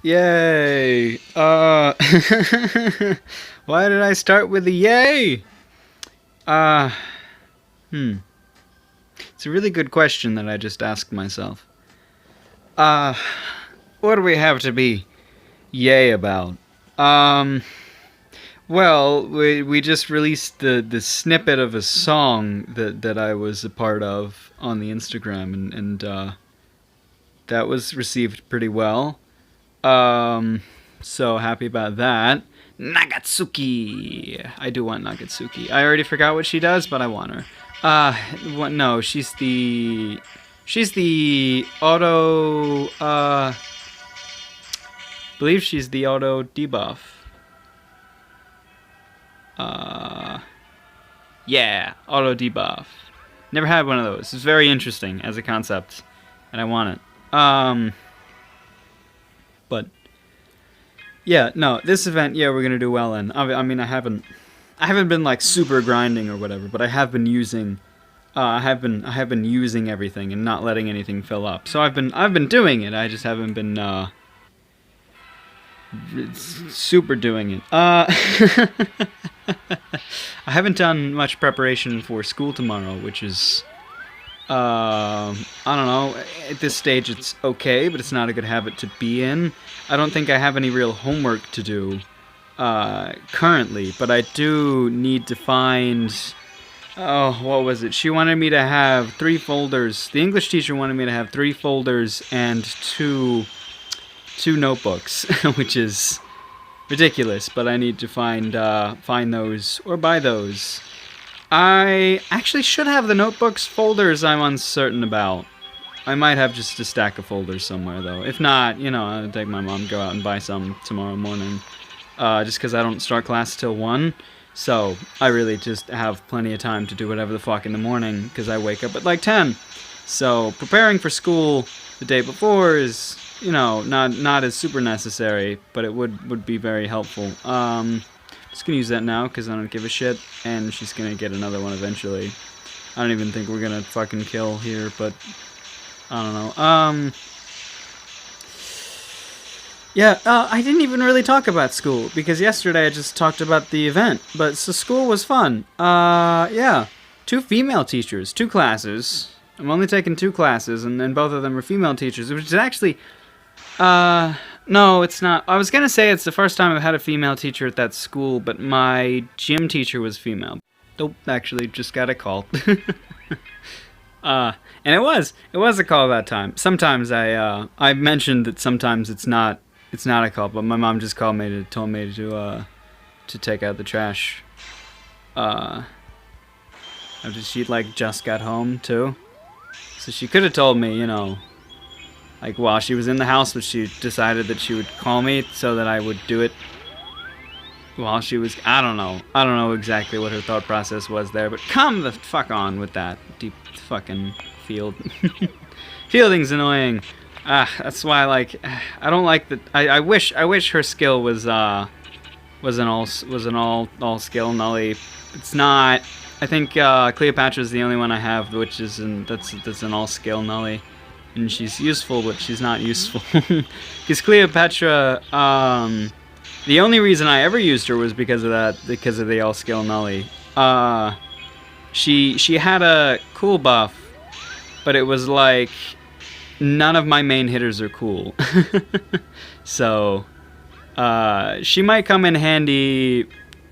Yay! Why did I start with a yay? Uh, It's a really good question that I just asked myself. What do we have to be yay about? Well, we just released the snippet of a song that I was a part of on the Instagram, and that was received pretty well. So happy about that. Nagatsuki! I do want Nagatsuki. I already forgot what she does, but I want her. No, she's the auto, believe she's the auto debuff. Yeah, auto debuff. Never had one of those. It's very interesting as a concept, and I want it. But yeah, no, this event, yeah, we're gonna do well in. I mean, I haven't been like super grinding or whatever, but I have been using, I have been using everything and not letting anything fill up. So I've been doing it. I just haven't been super doing it. I haven't done much preparation for school tomorrow, which is, I don't know, at this stage it's okay, but it's not a good habit to be in. I don't think I have any real homework to do currently, but I do need to find, oh, what was it? She wanted me to have 3 folders. The English teacher wanted me to have 3 folders and two notebooks, which is ridiculous, but I need to find those or buy those. I actually should have the notebooks. Folders I'm uncertain about. I might have just a stack of folders somewhere, though. If not, you know, I'll take my mom, go out and buy some tomorrow morning. Just because I don't start class till 1. So I really just have plenty of time to do whatever the fuck in the morning, because I wake up at like 10. So preparing for school the day before is, you know, not as super necessary, but it would be very helpful. Just gonna use that now because I don't give a shit, and she's gonna get another one eventually. I don't even think we're gonna fucking kill here, but I don't know. Yeah, I didn't even really talk about school because yesterday I just talked about the event, but so school was fun. Yeah, 2 female teachers, 2 classes. I'm only taking 2 classes, and then both of them are female teachers, which is actually, no, it's not. I was gonna say it's the first time I've had a female teacher at that school, but my gym teacher was female. Nope, actually, just got a call. And it was a call that time. Sometimes I mentioned that sometimes it's not a call, but my mom just told me to take out the trash. After she'd like just got home too. So she could have told me, you know, like while she was in the house, but she decided that she would call me so that I would do it while she was, I don't know exactly what her thought process was there, but come the fuck on with that deep fucking field. Fielding's annoying. That's why, like, I don't like that. I wish her skill was an all skill nully. It's not. I think Cleopatra's the only one I have, which is that's an all skill nully, and she's useful, but she's not useful. Because Cleopatra, the only reason I ever used her was because of the all skill nully. She had a cool buff, but it was like none of my main hitters are cool. So she might come in handy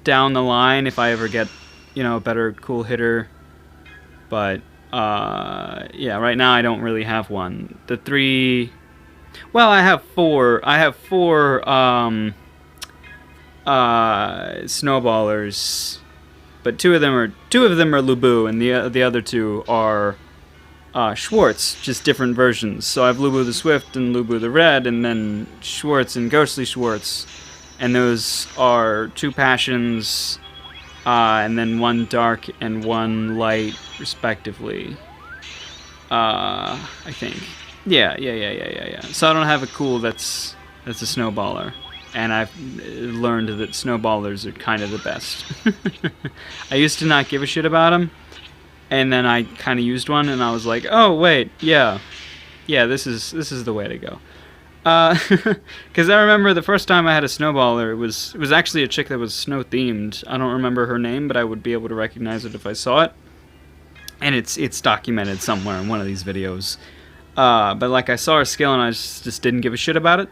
down the line if I ever get, you know, a better cool hitter. But yeah, right now I don't really have one. The 3, well, I have 4 snowballers, but two of them are Lubu, and the other 2 are Schwartz, just different versions. So I have Lubu the Swift and Lubu the Red, and then Schwartz and Ghostly Schwartz, and those are 2 passions, and then 1 dark and 1 light, respectively. I think. Yeah. So I don't have a cool that's a snowballer. And I've learned that snowballers are kind of the best. I used to not give a shit about them, and then I kind of used one, and I was like, oh wait, yeah, this is the way to go. Because I remember the first time I had a snowballer, it was actually a chick that was snow themed. I don't remember her name, but I would be able to recognize it if I saw it. And it's documented somewhere in one of these videos. But like I saw her skill and I just didn't give a shit about it.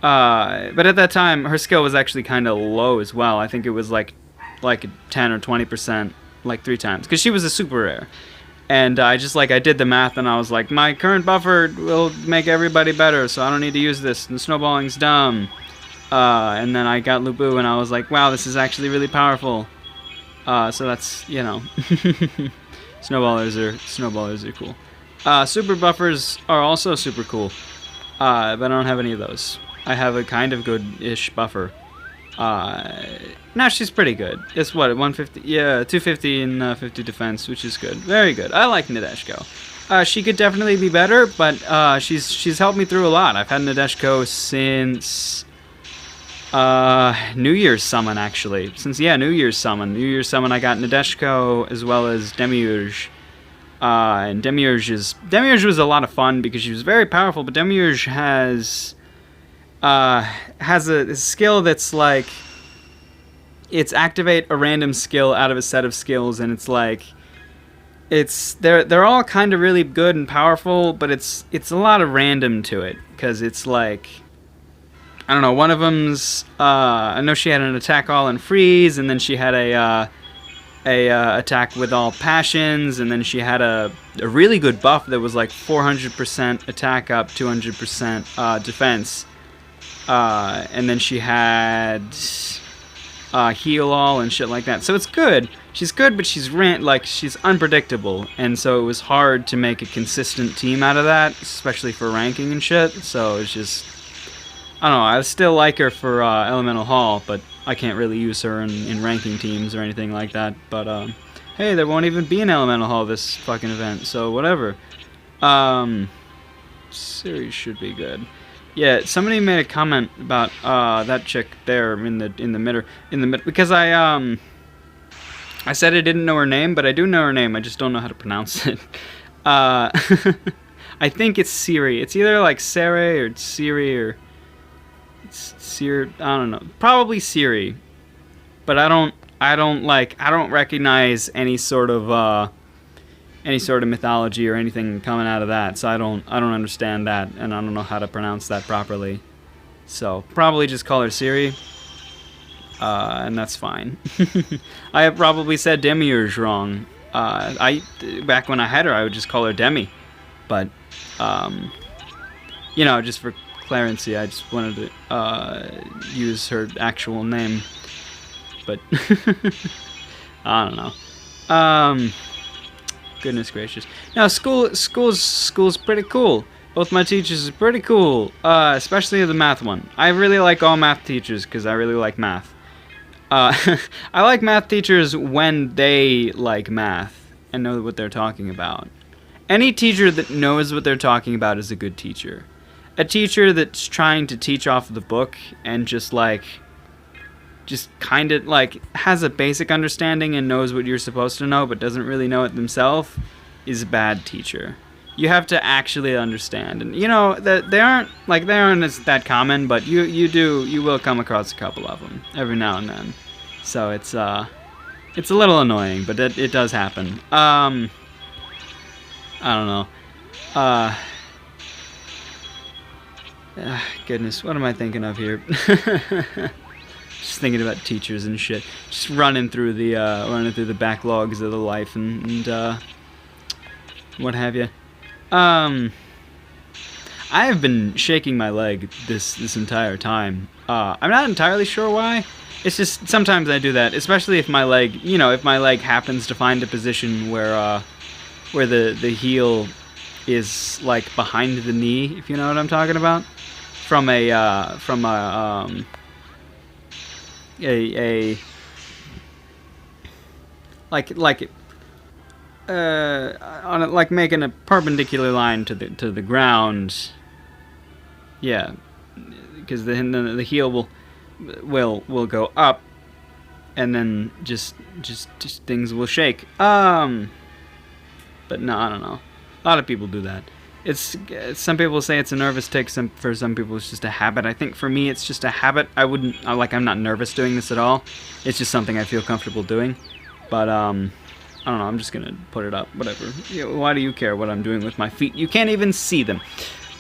But at that time, her skill was actually kind of low as well. I think it was like 10 or 20%, like 3 times, because she was a super rare. And I did the math, and I was like, my current buffer will make everybody better, so I don't need to use this, and snowballing's dumb. And then I got Lubu, and I was like, wow, this is actually really powerful. So that's, you know, snowballers are cool. Super buffers are also super cool, but I don't have any of those. I have a kind of good-ish buffer. Now she's pretty good. It's what, 150? Yeah, 250 and 50 defense, which is good. Very good. I like Nadeshko. She could definitely be better, but she's helped me through a lot. I've had Nadeshko since New Year's Summon, actually. New Year's Summon. New Year's Summon, I got Nadeshko as well as Demiurge. And Demiurge was a lot of fun because she was very powerful, but Demiurge has a skill that's like, it's activate a random skill out of a set of skills, and it's like, they're all kind of really good and powerful, but it's a lot of random to it, because it's like, I don't know, one of them's, I know she had an attack all and freeze, and then she had a attack with all passions, and then she had a really good buff that was like 400% attack up, 200% defense. And then she had heal all and shit like that. So it's good. She's good, but she's she's unpredictable, and so it was hard to make a consistent team out of that, especially for ranking and shit. So it's just, I don't know. I still like her for Elemental Hall, but I can't really use her in ranking teams or anything like that. But hey, there won't even be an Elemental Hall this fucking event, so whatever. Series should be good. Yeah, somebody made a comment about that chick there in the middle because I said I didn't know her name, but I do know her name. I just don't know how to pronounce it. I think it's Siri. It's either like Siri or Siri or it's Siri. I don't know. Probably Siri, but I don't recognize any sort of mythology or anything coming out of that, so I don't understand that, and I don't know how to pronounce that properly. So probably just call her Siri, and that's fine. I have probably said Demiurge wrong. Back when I had her, I would just call her Demi, but you know, just for clarity, I just wanted to use her actual name, but I don't know. Goodness gracious. Now, school's pretty cool. Both my teachers are pretty cool, especially the math one. I really like all math teachers because I really like math. I like math teachers when they like math and know what they're talking about. Any teacher that knows what they're talking about is a good teacher. A teacher that's trying to teach off the book and just kind of like has a basic understanding and knows what you're supposed to know but doesn't really know it themselves is a bad teacher. You have to actually understand, and you know that they aren't as that common, but you will come across a couple of them every now and then. So it's a little annoying, but it does happen. I don't know. Goodness, what am I thinking of here? Just thinking about teachers and shit. Just running through the backlogs of the life and what have you. I have been shaking my leg this entire time. I'm not entirely sure why. It's just sometimes I do that, especially if my leg happens to find a position where the heel is like behind the knee, if you know what I'm talking about. From making a perpendicular line to the ground. Yeah, because the heel will go up, and then just things will shake. But no, I don't know. A lot of people do that. it's some people say it's a nervous tick. For some people it's just a habit. I think for me it's just a habit. I'm not nervous doing this at all. It's just something I feel comfortable doing. But I don't know. I'm just gonna put it up. Whatever. Why do you care what I'm doing with my feet? You can't even see them.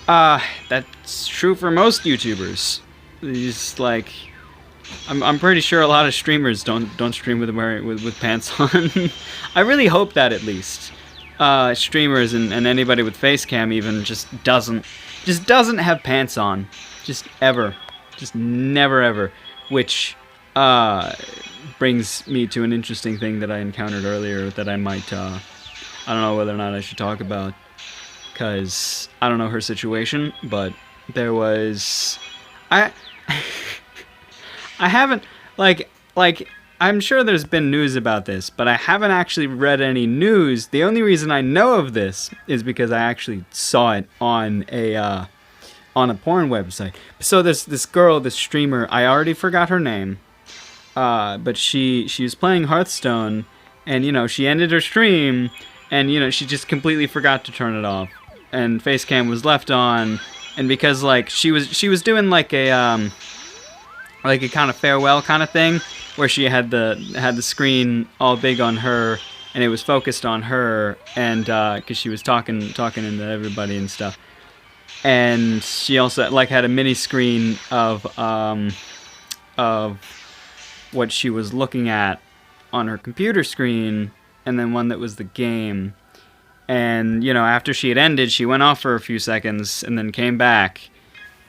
That's true for most YouTubers. Just like, I'm pretty sure a lot of streamers don't stream with pants on. I really hope that at least streamers and anybody with face cam even just doesn't have pants on, just never ever. Which brings me to an interesting thing that I encountered earlier that I might I don't know whether or not I should talk about, because I don't know her situation, but there was I haven't, like, I'm sure there's been news about this, but I haven't actually read any news. The only reason I know of this is because I actually saw it on a porn website. So there's this girl, this streamer, I already forgot her name, but she was playing Hearthstone, and, you know, she ended her stream, and, you know, she just completely forgot to turn it off, and facecam was left on, and because, like, she was doing like a kind of farewell kind of thing, where she had the screen all big on her, and it was focused on her, and because she was talking into everybody and stuff, and she also like had a mini screen of what she was looking at on her computer screen, and then one that was the game. And, you know, after she had ended, she went off for a few seconds and then came back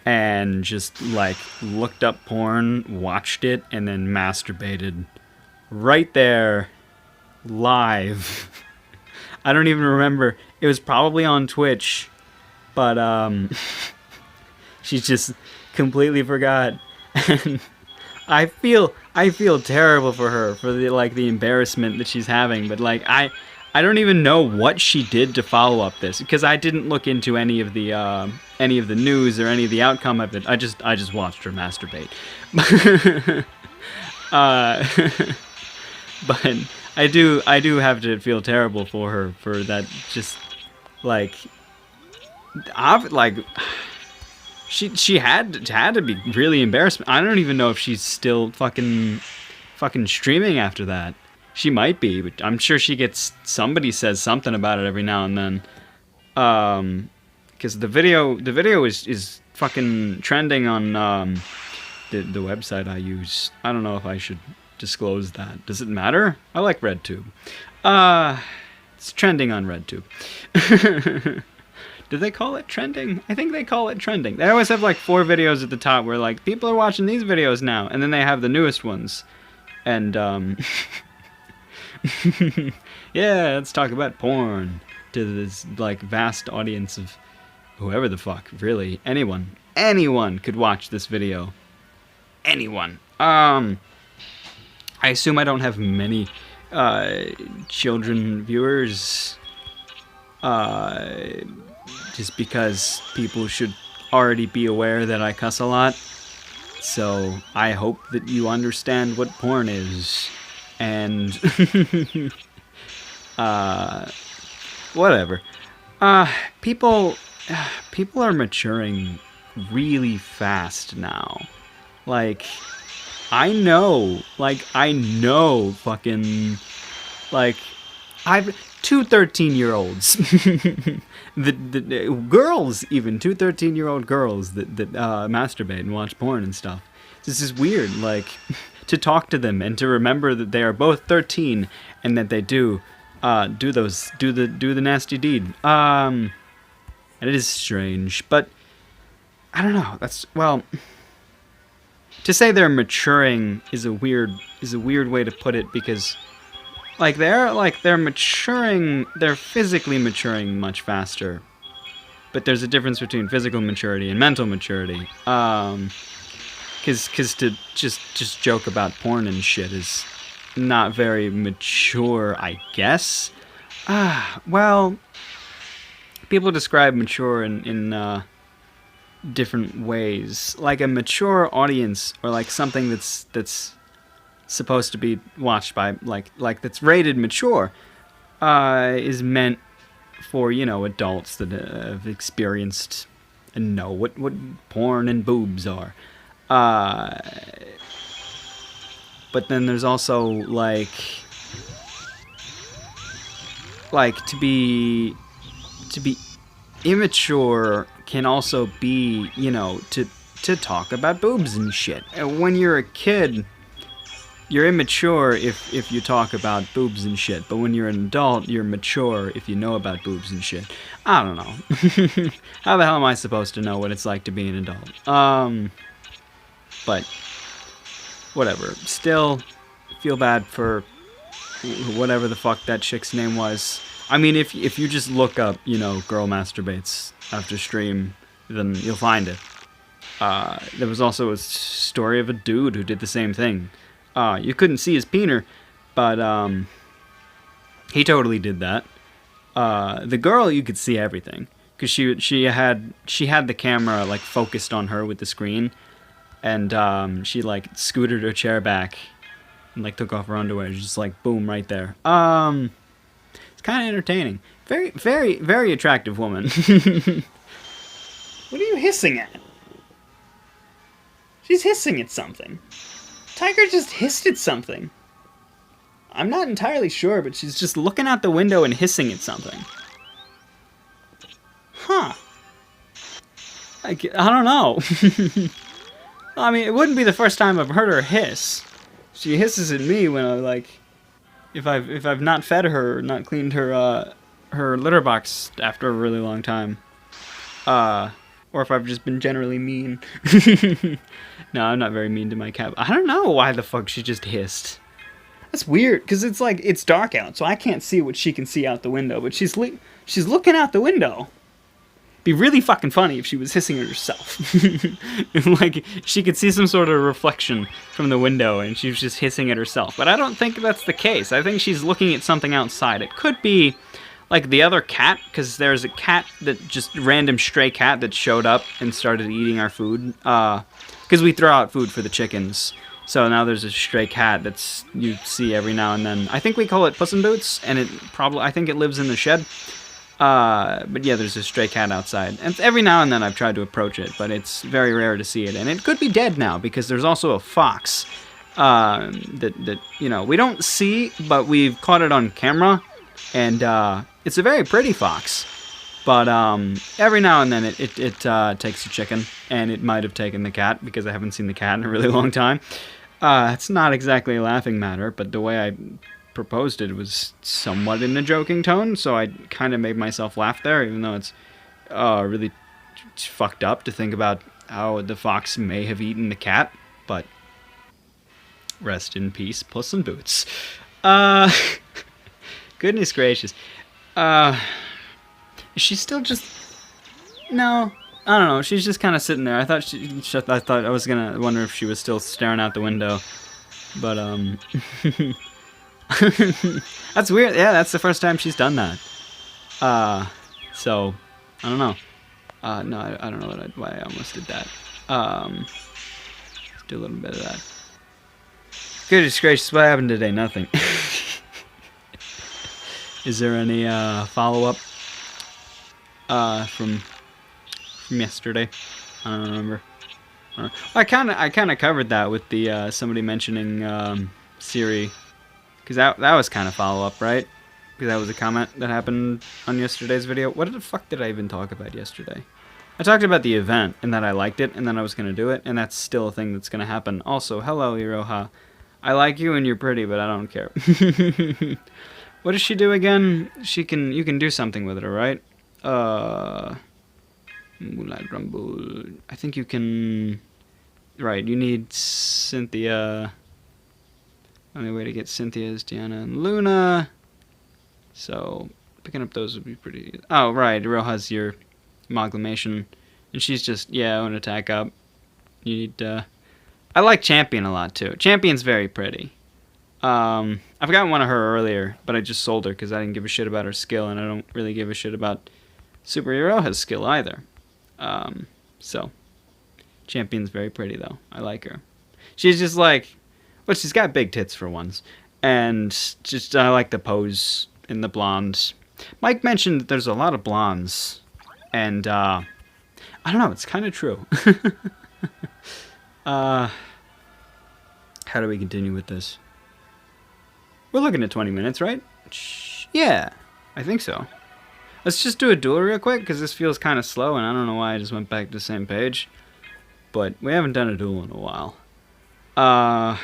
and just, like, looked up porn, watched it, and then masturbated right there, live. I don't even remember. It was probably on Twitch, but she just completely forgot. And I feel terrible for her, for the embarrassment that she's having, but, like, I don't even know what she did to follow up this, because I didn't look into any of the news or any of the outcome of it. I just watched her masturbate. But I do have to feel terrible for her for that. Just like she had to be really embarrassed. I don't even know if she's still fucking streaming after that. She might be, but I'm sure she gets, somebody says something about it every now and then. Because the video is fucking trending on the website I use. I don't know if I should disclose that. Does it matter? I like RedTube. It's trending on RedTube. Do they call it trending? I think they call it trending. They always have like 4 videos at the top where like people are watching these videos now, and then they have the newest ones. And yeah, let's talk about porn to this like vast audience of whoever the fuck, really, anyone could watch this video. Anyone. I assume I don't have many children viewers, just because people should already be aware that I cuss a lot. So I hope that you understand what porn is. And whatever. People are maturing really fast now. Like, I know fucking, like, I've 2 13-year-olds, the girls, even 2 13-year-old girls that masturbate and watch porn and stuff. This is weird, like, to talk to them and to remember that they are both 13 and that they do the nasty deed. And it is strange, but I don't know. Well, to say they're maturing is a weird way to put it, because they're maturing, they're physically maturing much faster. But there's a difference between physical maturity and mental maturity. Cause to just joke about porn and shit is not very mature, I guess. Well, people describe mature in different ways. Like a mature audience, or like something that's supposed to be watched by like that's rated mature, is meant for, you know, adults that have experienced and know what porn and boobs are. But then there's also, like to be immature can also be, you know, to talk about boobs and shit. And when you're a kid, you're immature if you talk about boobs and shit. But when you're an adult, you're mature if you know about boobs and shit. I don't know. How the hell am I supposed to know what it's like to be an adult? But whatever. Still feel bad for whatever the fuck that chick's name was. I mean, if you just look up, you know, girl masturbates after stream, then you'll find it. There was also a story of a dude who did the same thing. You couldn't see his peener, but he totally did that. The girl, you could see everything, because she had the camera like focused on her with the screen, and she like scooted her chair back and like took off her underwear, just like boom right there. It's kind of entertaining. Very, very, very attractive woman. What are you hissing at? She's hissing at something. Tiger just hissed at something. I'm not entirely sure, but she's just looking out the window and hissing at something. Huh. I don't know. I mean, it wouldn't be the first time I've heard her hiss. She hisses at me when I, like, if I've not fed her or not cleaned her litter box after a really long time. Or if I've just been generally mean. No, I'm not very mean to my cat. I don't know why the fuck she just hissed. That's weird, because it's like, it's dark out, so I can't see what she can see out the window, but she's looking out the window. Be really fucking funny if she was hissing at herself. Like, she could see some sort of reflection from the window, and she was just hissing at herself. But I don't think that's the case. I think she's looking at something outside. It could be like the other cat, because there's a cat that just random stray cat that showed up and started eating our food. Because we throw out food for the chickens. So now there's a stray cat that's you see every now and then. I think we call it Puss in Boots, and I think it lives in the shed. But yeah, there's a stray cat outside. And every now and then I've tried to approach it, but it's very rare to see it. And it could be dead now, because there's also a fox that you know, we don't see, but we've caught it on camera. And it's a very pretty fox. But every now and then it takes a chicken, and it might have taken the cat, because I haven't seen the cat in a really long time. It's not exactly a laughing matter, but the way I proposed it was somewhat in a joking tone, so I kind of made myself laugh there, even though it's really fucked up to think about how the fox may have eaten the cat. But rest in peace, Puss in Boots. Goodness gracious. Is she still just... No, I don't know. She's just kind of sitting there. I thought I was gonna wonder if she was still staring out the window. But, that's weird. Yeah, that's the first time she's done that. So, I don't know. No, I don't know why I almost did that. Let's do a little bit of that. Goodness gracious, what happened today? Nothing. Is there any follow-up from yesterday? I don't remember. I kind of covered that with the somebody mentioning Siri, because that was kind of follow-up, right? Because that was a comment that happened on yesterday's video. What the fuck did I even talk about yesterday? I talked about the event and that I liked it and that I was going to do it, and that's still a thing that's going to happen. Also, hello, Iroha. I like you and you're pretty, but I don't care. What does she do again? You can do something with her, right? Moonlight Rumble. I think you can... Right, you need Cynthia. Only way to get Cynthia is Deanna and Luna. So, picking up those would be pretty... Oh, right, Iroha's your amalgamation. And she's just, yeah, an attack up. You need, I like Champion a lot, too. Champion's very pretty. I've gotten one of her earlier, but I just sold her because I didn't give a shit about her skill, and I don't really give a shit about Super Iroha's skill either. So, Champion's very pretty, though. I like her. She's just like... Well, she's got big tits for once. And just, I like the pose in the blonde. Mike mentioned that there's a lot of blondes, and I don't know, it's kind of true. How do we continue with this? We're looking at 20 minutes, right? Yeah, I think so. Let's just do a duel real quick, because this feels kind of slow, and I don't know why I just went back to the same page. But we haven't done a duel in a while. The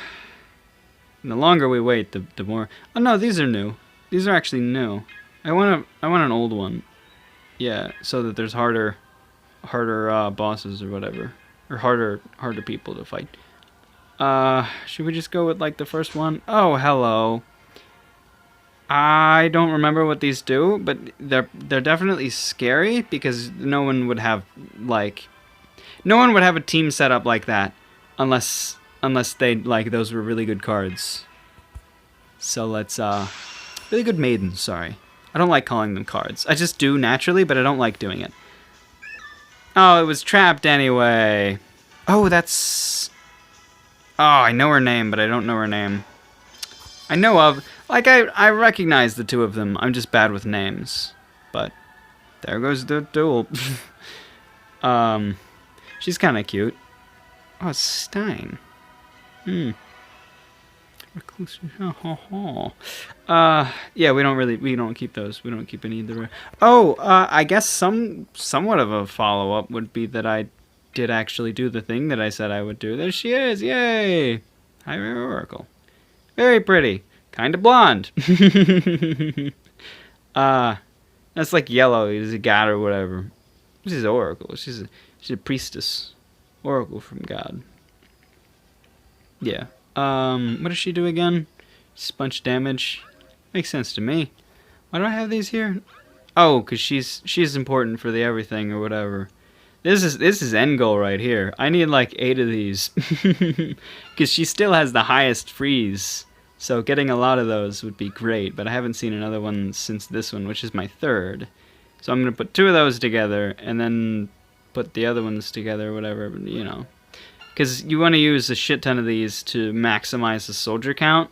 longer we wait, the more... Oh, no, these are new. These are actually new. I want an old one. Yeah, so that there's harder bosses or whatever. Or harder people to fight. Should we just go with, like, the first one? Oh, hello. I don't remember what these do, but they're definitely scary, because no one would have a team set up like that unless they, like, those were really good cards. So let's really good maidens, sorry. I don't like calling them cards. I just do naturally, but I don't like doing it. Oh, it was trapped anyway. Oh, that's... Oh, I know her name, but I don't know her name. I know of... Like, I recognize the two of them. I'm just bad with names. But there goes the duel. She's kind of cute. Oh, Stein. Recluse. Yeah, we don't keep those. We don't keep any of the... Oh, I guess somewhat of a follow-up would be that I did actually do the thing that I said I would do. There she is. Yay! High Rare Oracle. Very pretty. Kind of blonde. That's like yellow. He's a god or whatever. She's an oracle. She's a priestess. Oracle from God. Yeah. What does she do again? Sponge damage. Makes sense to me. Why do I have these here? Oh, because she's important for the everything or whatever. This is end goal right here. I need like 8 of these. Because she still has the highest freeze. So getting a lot of those would be great, but I haven't seen another one since this one, which is my 3rd. So I'm going to put 2 of those together, and then put the other ones together, or whatever, you know. Because you want to use a shit ton of these to maximize the soldier count.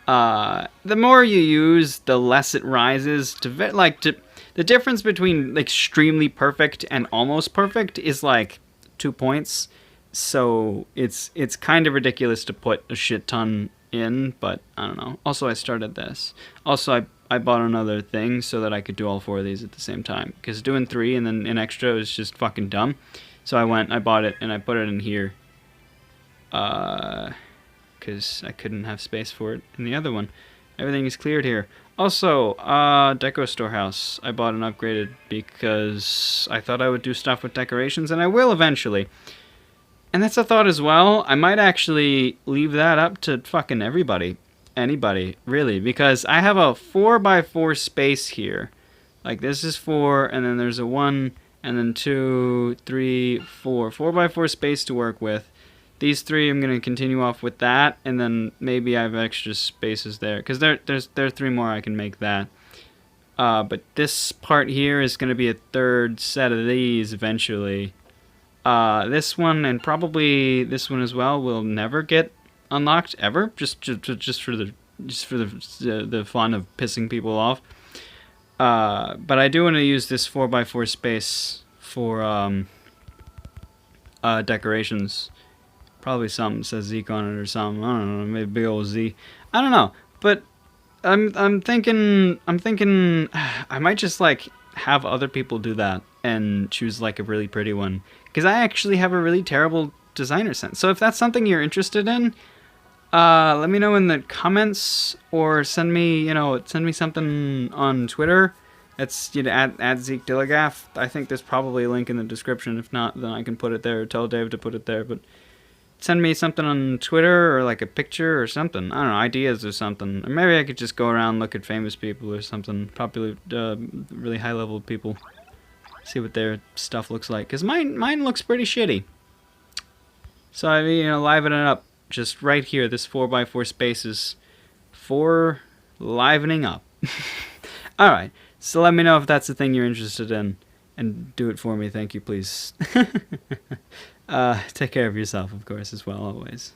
The more you use, the less it rises. The difference between extremely perfect and almost perfect is like 2 points. So it's kind of ridiculous to put a shit ton in, but I don't know. Also, I started this. Also, I bought another thing so that I could do all 4 of these at the same time. Because doing 3 and then an extra is just fucking dumb. So I bought it, and I put it in here. Because I couldn't have space for it in the other one. Everything is cleared here. Also, Deco Storehouse. I bought and upgraded because I thought I would do stuff with decorations, and I will eventually. And that's a thought as well. I might actually leave that up to fucking everybody. Anybody, really. Because I have a 4x4 space here. Like, this is 4, and then there's a 1, and then 2, 3, 4. 4x4 space to work with. These 3, I'm going to continue off with that, and then maybe I have extra spaces there. Because there are 3 more I can make that. But this part here is going to be a 3rd set of these eventually. This one and probably this one as well will never get unlocked ever, just for the fun of pissing people off. But I do want to use this 4x4 space for decorations. Probably something says Zeke on it or something. I don't know, maybe big old Z. I don't know, but I'm thinking I might just like have other people do that and choose like a really pretty one. Because I actually have a really terrible designer sense. So if that's something you're interested in, let me know in the comments, or send me something on Twitter. It's at Zeke Dilligaff. I think there's probably a link in the description. If not, then I can put it there, or tell Dave to put it there. But send me something on Twitter, or like a picture or something. I don't know, ideas or something. Or maybe I could just go around, look at famous people or something. Popular, really high-level people. See what their stuff looks like, because mine looks pretty shitty. So I mean, liven it up just right here. This 4x4 space is for livening up. All right, so let me know if that's the thing you're interested in, and do it for me. Thank you, please. Take care of yourself, of course, as well, always.